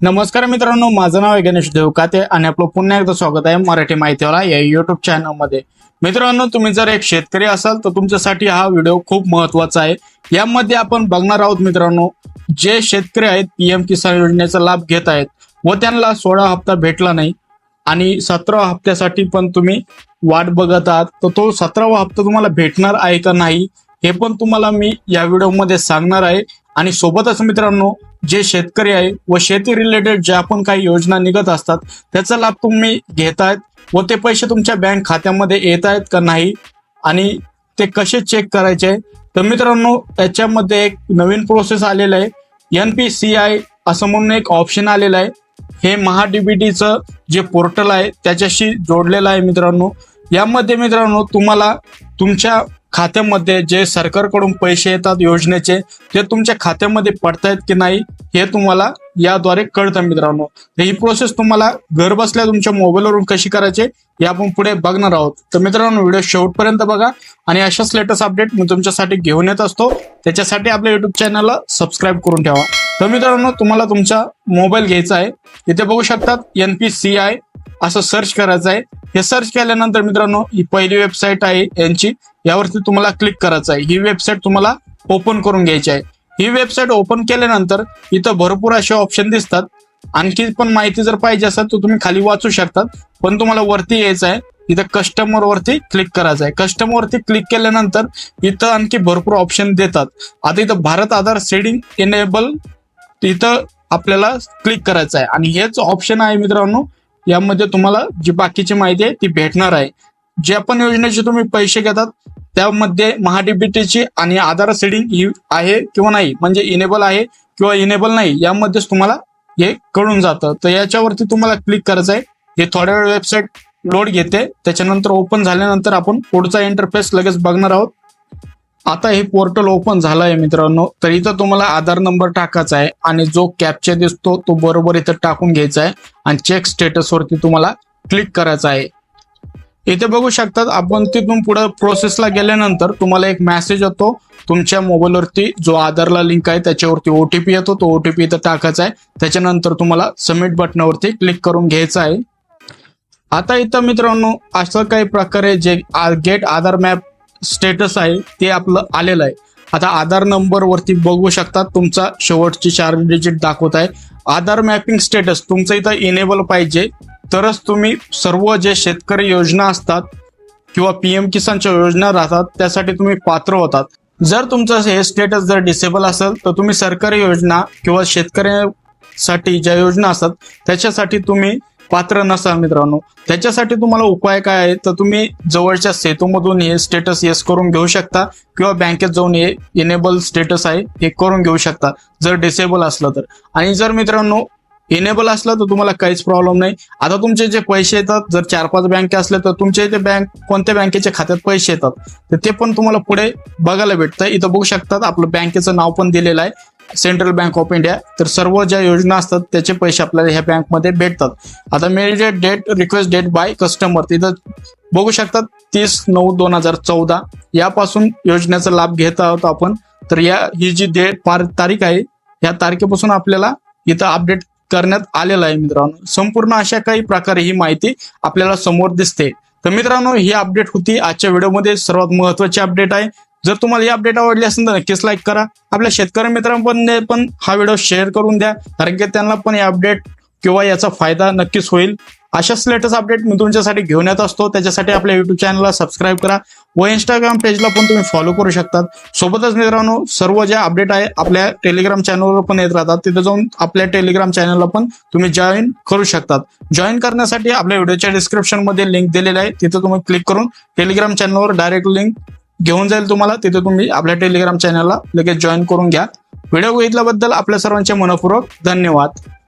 नमस्कार मित्रांनो, माझं नाव आहे गणेश देवकाते आणि आपलं पुन्हा एकदा स्वागत आहे मराठी माहितीवाला या युट्यूब चॅनलमध्ये। मित्रांनो, तुम्ही जर एक शेतकरी असाल तर तुमच्यासाठी हा व्हिडिओ खूप महत्त्वाचा आहे। यामध्ये आपण बघणार आहोत मित्रांनो, जे शेतकरी आहेत पीएम किसान योजनेचा लाभ घेत आहेत व त्यांना 16 हप्ता भेटला नाही आणि 17 हप्त्यासाठी पण तुम्ही वाट बघत आहात, तर तो 17वा हप्ता तुम्हाला भेटणार आहे का नाही हे पण तुम्हाला मी या व्हिडिओमध्ये सांगणार आहे। आणि सोबतच मित्रांनो, जे शेतकरी आहे व शेती रिलेटेड ज्या पण काही योजना निघत असतात त्याचा लाभ तुम्ही घेतायत व ते पैसे तुमच्या बँक खात्यामध्ये येत आहेत का नाही आणि ते कसे चेक करायचे, तर मित्रांनो याच्यामध्ये एक नवीन प्रोसेस आलेला आहे। NPCI असं म्हणून एक ऑप्शन आलेलं आहे। हे महाडीबीटीचं जे पोर्टल आहे त्याच्याशी जोडलेलं आहे मित्रांनो। यामध्ये मित्रांनो तुम्हाला तुमच्या खात्यामध्ये जे सरकारकडून पैसे येतात योजनेचे ते तुमच्या खात्यामध्ये पडतायत की नाही हे तुम्हाला याद्वारे कळतं मित्रांनो। ही प्रोसेस तुम्हाला घर बसल्या तुमच्या मोबाईलवरून कशी करायची हे आपण पुढे बघणार आहोत। तर मित्रांनो, व्हिडिओ शेवटपर्यंत बघा आणि अशाच लेटेस्ट अपडेट मी तुमच्यासाठी घेऊन येत असतो। त्याच्यासाठी आपल्या युट्यूब चॅनलला सबस्क्राईब करून ठेवा। तर मित्रांनो, तुम्हाला तुमचा मोबाईल घ्यायचा आहे, इथे बघू शकतात NPCI असं सर्च करायचं आहे। हे सर्च केल्यानंतर मित्रांनो ही पहिली वेबसाईट आहे यांची, यावरती तुम्हाला क्लिक करायचं आहे। ही वेबसाईट तुम्हाला ओपन करून घ्यायची आहे। ही वेबसाईट ओपन केल्यानंतर इथं भरपूर असे ऑप्शन दिसतात। आणखी पण माहिती जर पाहिजे असेल तर तुम्ही खाली वाचू शकतात, पण तुम्हाला वरती यायचं आहे। इथं कस्टमर वरती क्लिक करायचं आहे। कस्टमर वरती क्लिक केल्यानंतर इथं आणखी भरपूर ऑप्शन देतात। आता इथं भारत आधार सीडिंग इनेबल इथं आपल्याला क्लिक करायचं आहे आणि हेच ऑप्शन आहे मित्रांनो, यामध्ये तुम्हाला जी बाकीची माहिती आहे ती भेटणार आहे। ज्या पण योजनेचे तुम्ही पैसे घेतात त्यामध्ये महाडीबीटीची आणि आधार सीडिंग आहे किंवा नाही, म्हणजे इनेबल आहे किंवा इनेबल नाही यामध्येच तुम्हाला हे कळून जातं। तर याच्यावरती तुम्हाला क्लिक करायचं आहे। हे थोड्या वेळ वेबसाईट लोड घेते, त्याच्यानंतर ओपन झाल्यानंतर आपण पुढचा इंटरफेस लगेच बघणार आहोत। आता हे पोर्टल ओपन झालं आहे मित्रांनो, तर इथं तुम्हाला आधार नंबर टाकायचा आहे आणि जो कॅप्चा दिसतो तो बरोबर इथं टाकून घ्यायचा आहे आणि चेक स्टेटस वरती तुम्हाला क्लिक करायचं आहे। इथे बघू शकतात आपण तिथून पुढे प्रोसेसला गेल्यानंतर तुम्हाला एक मेसेज येतो तुमच्या मोबाईलवरती, जो आधारला लिंक आहे त्याच्यावरती OTP येतो, तो OTP इथं टाकायचा आहे। त्याच्यानंतर तुम्हाला सबमिट बटनावरती क्लिक करून घ्यायचं आहे। आता इथं मित्रांनो असं काही प्रकारे जे गेट आधार मॅप स्टेटस आहे ते आपलं आलेलं आहे। आता आधार नंबर वरती बघू शकतात तुमचा शेवटची 4 डिजिट दाखवत आहे। आधार मॅपिंग स्टेटस तुमचं इथं इनेबल पाहिजे, तरच तुम्ही सर्व जे शेतकरी योजना असतात किंवा पीएम किसानच्या योजना राहतात त्यासाठी तुम्ही पात्र होतात। जर तुमचं हे स्टेटस जर डिसेबल असेल तर तुम्ही सरकारी योजना किंवा शेतकऱ्यांसाठी ज्या योजना असतात त्याच्यासाठी तुम्ही पात्र नसाल मित्रांनो। त्याच्यासाठी तुम्हाला उपाय काय आहे, तर तुम्ही जवळच्या सेतूमधून हे स्टेटस येस करून घेऊ शकता किंवा बँकेत जाऊन हे इनेबल स्टेटस आहे हे करून घेऊ शकता जर डिसेबल असलं तर। आणि जर मित्रांनो इनेबल असलं तर तुम्हाला काहीच प्रॉब्लेम नाही। आता तुमचे जे पैसे येतात, जर 4-5 बँके असले तर तुमच्या इथे कोणत्या बँकेच्या खात्यात पैसे येतात तर ते पण तुम्हाला पुढे बघायला भेटतं। इथं बघू शकतात आपलं बँकेचं नाव पण दिलेलं आहे, सेंट्रल बँक ऑफ इंडिया। तर सर्व ज्या योजना असतात त्याचे पैसे आपल्याला ह्या बँकमध्ये भेटतात। आता merit date request date by customer तिथं बघू शकतात 30/9/2014 यापासून योजनेचा लाभ घेत आहोत आपण। तर ही जी तारीख आहे या तारखेपासून आपल्याला इथं अपडेट करण्यात आलेलं आहे मित्रांनो। संपूर्ण अशा काही प्रकारे ही माहिती आपल्याला समोर दिसते। तर मित्रांनो, ही अपडेट होती आजच्या व्हिडिओमध्ये सर्वात महत्त्वाची अपडेट आहे। जर तुम्हाला ही अपडेट आवडली असेल तर नक्कीच लाईक करा, आपल्या शेतकरी मित्रांपर्यंत पण हा व्हिडिओ शेअर करून द्या, कारण की त्यांना पण हे अपडेट किंवा याचा फायदा नक्कीच होईल। अशाच लेटेस्ट अपडेट मी तुमच्यासाठी घेऊन येत असतो, त्याच्यासाठी आपल्या युट्यूब चॅनलला सबस्क्राईब करा व इंस्टाग्राम पेजला पण तुम्ही फॉलो करू शकतात। सोबतच मित्रांनो, सर्व ज्या अपडेट आहे आपल्या टेलिग्राम चॅनलवर पण येत राहतात, तिथे जाऊन आपल्या टेलिग्राम चॅनलला पण तुम्ही जॉईन करू शकतात। जॉईन करण्यासाठी आपल्या व्हिडिओच्या डिस्क्रिप्शन मध्ये लिंक दिलेली आहे, तिथे तुम्ही क्लिक करून टेलिग्राम चॅनलवर डायरेक्ट लिंक घेऊन जाईल तुम्हाला, तिथे तुम्ही आपल्या टेलिग्राम चॅनलला लगेच जॉईन करून घ्या। व्हिडिओ बघितल्याबद्दल आपल्या सर्वांचे मनपूर्वक धन्यवाद।